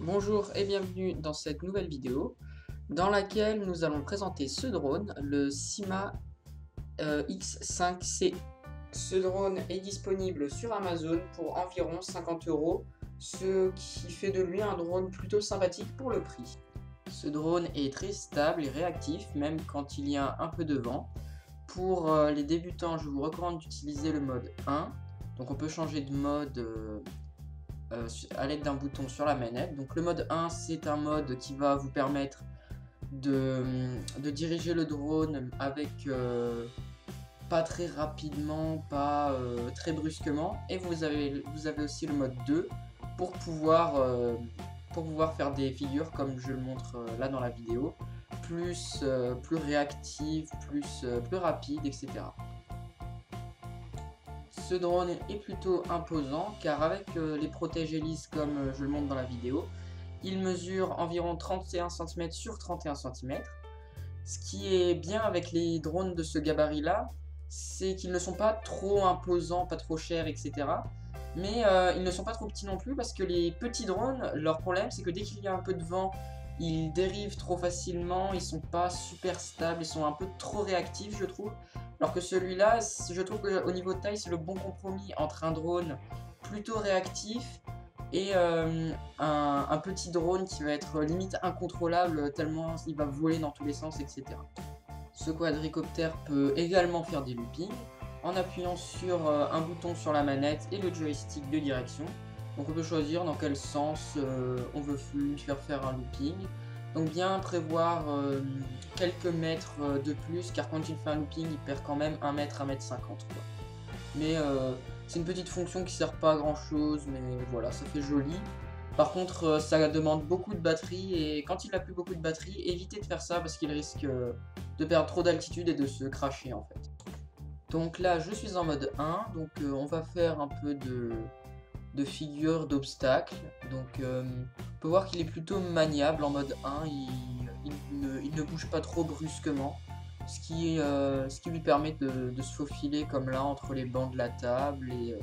Bonjour et bienvenue dans cette nouvelle vidéo dans laquelle nous allons présenter ce drone, le Syma X5C. Ce drone est disponible sur Amazon pour environ 50 €, ce qui fait de lui un drone plutôt sympathique pour le prix. Ce drone est très stable et réactif même quand il y a un peu de vent. Pour les débutants, je vous recommande d'utiliser le mode 1. Donc on peut changer de mode à l'aide d'un bouton sur la manette. Donc le mode 1, c'est un mode qui va vous permettre de diriger le drone avec pas très rapidement, pas très brusquement. Et vous avez aussi le mode 2 pour pouvoir faire des figures comme je le montre là dans la vidéo, plus réactive, plus rapide, etc. Ce drone est plutôt imposant car avec les protège-hélices comme je le montre dans la vidéo, il mesure environ 31 cm sur 31 cm. Ce qui est bien avec les drones de ce gabarit là, c'est qu'ils ne sont pas trop imposants, pas trop chers, etc. Mais ils ne sont pas trop petits non plus parce que les petits drones, leur problème c'est que dès qu'il y a un peu de vent, ils dérivent trop facilement, ils sont pas super stables, ils sont un peu trop réactifs je trouve. Alors que celui-là, je trouve qu'au niveau de taille, c'est le bon compromis entre un drone plutôt réactif et un petit drone qui va être limite incontrôlable tellement il va voler dans tous les sens, etc. Ce quadricoptère peut également faire des loopings en appuyant sur un bouton sur la manette et le joystick de direction. Donc on peut choisir dans quel sens on veut lui faire un looping. Donc bien prévoir quelques mètres de plus, car quand il fait un looping, il perd quand même 1 mètre, 1 m 50 quoi. Mais c'est une petite fonction qui sert pas à grand chose, mais voilà, ça fait joli. Par contre, ça demande beaucoup de batterie, et quand il n'a plus beaucoup de batterie, évitez de faire ça parce qu'il risque de perdre trop d'altitude et de se cracher en fait. Donc là, je suis en mode 1, donc on va faire un peu de figure d'obstacle. Donc on peut voir qu'il est plutôt maniable en mode 1, il ne bouge pas trop brusquement, ce qui lui permet de se faufiler comme là entre les bancs de la table. Et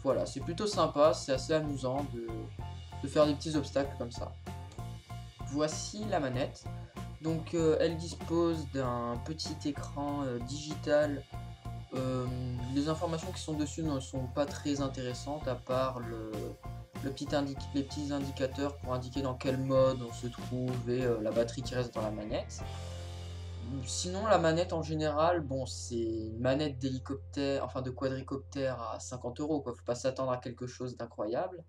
voilà, c'est plutôt sympa, c'est assez amusant de faire des petits obstacles comme ça. Voici la manette. Donc elle dispose d'un petit écran digital. Les informations qui sont dessus ne sont pas très intéressantes à part les petits indicateurs pour indiquer dans quel mode on se trouve et la batterie qui reste dans la manette. Sinon la manette en général, bon, c'est une manette d'hélicoptère, enfin de quadricoptère à 50 € quoi, faut pas s'attendre à quelque chose d'incroyable.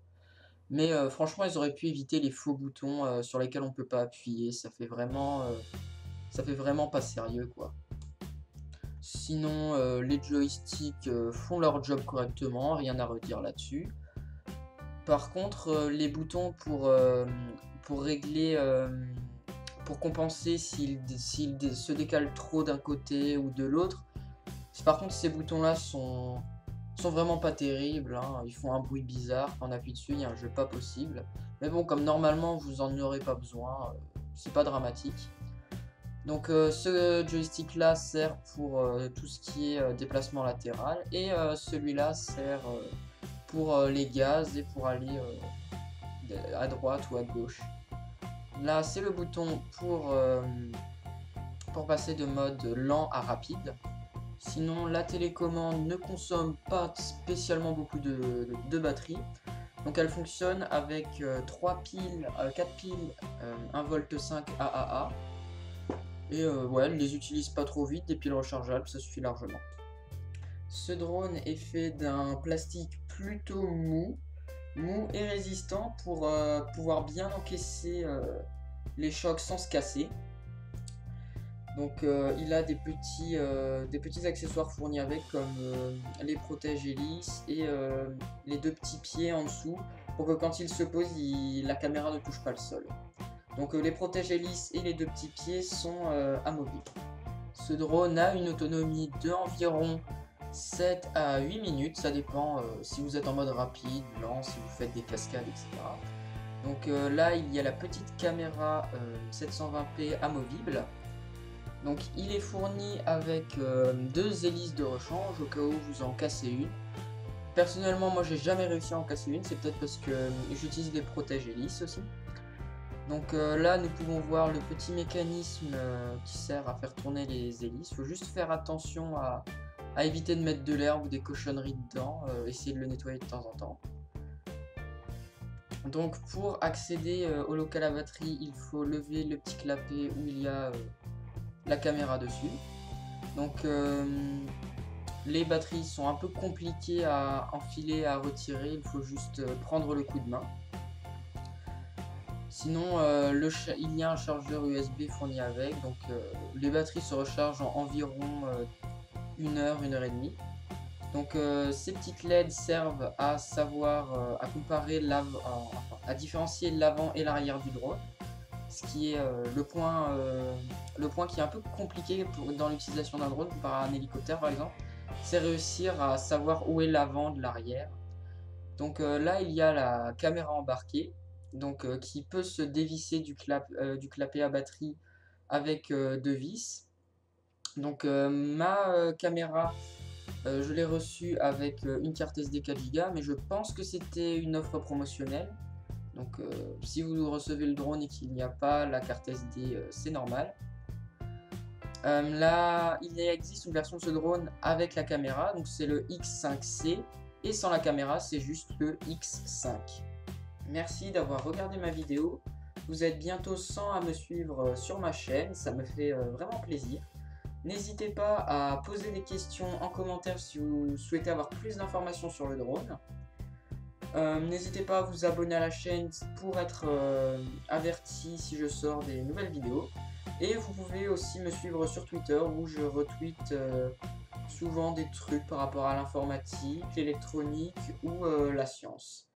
Mais franchement ils auraient pu éviter les faux boutons sur lesquels on peut pas appuyer, ça fait vraiment pas sérieux quoi. Sinon, les joysticks font leur job correctement, rien à redire là-dessus. Par contre, les boutons pour régler, pour compenser s'ils se décalent trop d'un côté ou de l'autre, par contre ces boutons-là sont vraiment pas terribles, hein. Ils font un bruit bizarre, quand on appuie dessus, il y a un jeu pas possible. Mais bon, comme normalement vous en aurez pas besoin, c'est pas dramatique. Donc ce joystick là sert pour tout ce qui est déplacement latéral, et celui-là sert pour les gaz et pour aller à droite ou à gauche. Là c'est le bouton pour passer de mode lent à rapide. Sinon la télécommande ne consomme pas spécialement beaucoup de batterie. Donc elle fonctionne avec 4 piles 1,5 V AAA. Et ouais, elle les utilise pas trop vite, des piles rechargeables, ça suffit largement. Ce drone est fait d'un plastique plutôt mou et résistant pour pouvoir bien encaisser les chocs sans se casser. Donc il a des petits accessoires fournis avec, comme les protège-hélices et les deux petits pieds en dessous, pour que quand il se pose, la caméra ne touche pas le sol. Donc les protège-hélices et les deux petits pieds sont amovibles. Ce drone a une autonomie de environ 7 à 8 minutes, ça dépend si vous êtes en mode rapide, lent, si vous faites des cascades, etc. Donc là il y a la petite caméra 720p amovible. Donc il est fourni avec deux hélices de rechange au cas où vous en cassez une. Personnellement, moi j'ai jamais réussi à en casser une, c'est peut-être parce que j'utilise des protèges hélices aussi. Donc là, nous pouvons voir le petit mécanisme qui sert à faire tourner les hélices. Il faut juste faire attention à éviter de mettre de l'herbe ou des cochonneries dedans, essayer de le nettoyer de temps en temps. Donc pour accéder au local à batterie, il faut lever le petit clapet où il y a la caméra dessus. Donc les batteries sont un peu compliquées à enfiler, à retirer, il faut juste prendre le coup de main. Sinon, il y a un chargeur USB fourni avec, donc les batteries se rechargent en environ 1 heure, 1 heure et demie. Donc ces petites LED servent à savoir, à comparer, à différencier l'avant et l'arrière du drone. Ce qui est le point qui est un peu compliqué dans l'utilisation d'un drone comparé à un hélicoptère par exemple, c'est réussir à savoir où est l'avant de l'arrière. Donc là il y a la caméra embarquée, donc qui peut se dévisser du clapet à batterie avec 2 vis. Donc ma caméra, je l'ai reçue avec une carte SD 4 Go, mais je pense que c'était une offre promotionnelle. Donc si vous recevez le drone et qu'il n'y a pas la carte SD, c'est normal. Là, il existe une version de ce drone avec la caméra, donc c'est le X5C, et sans la caméra, c'est juste le X5. Merci d'avoir regardé ma vidéo. Vous êtes bientôt 100 à me suivre sur ma chaîne, ça me fait vraiment plaisir. N'hésitez pas à poser des questions en commentaire si vous souhaitez avoir plus d'informations sur le drone. N'hésitez pas à vous abonner à la chaîne pour être averti si je sors des nouvelles vidéos. Et vous pouvez aussi me suivre sur Twitter où je retweete souvent des trucs par rapport à l'informatique, l'électronique ou la science.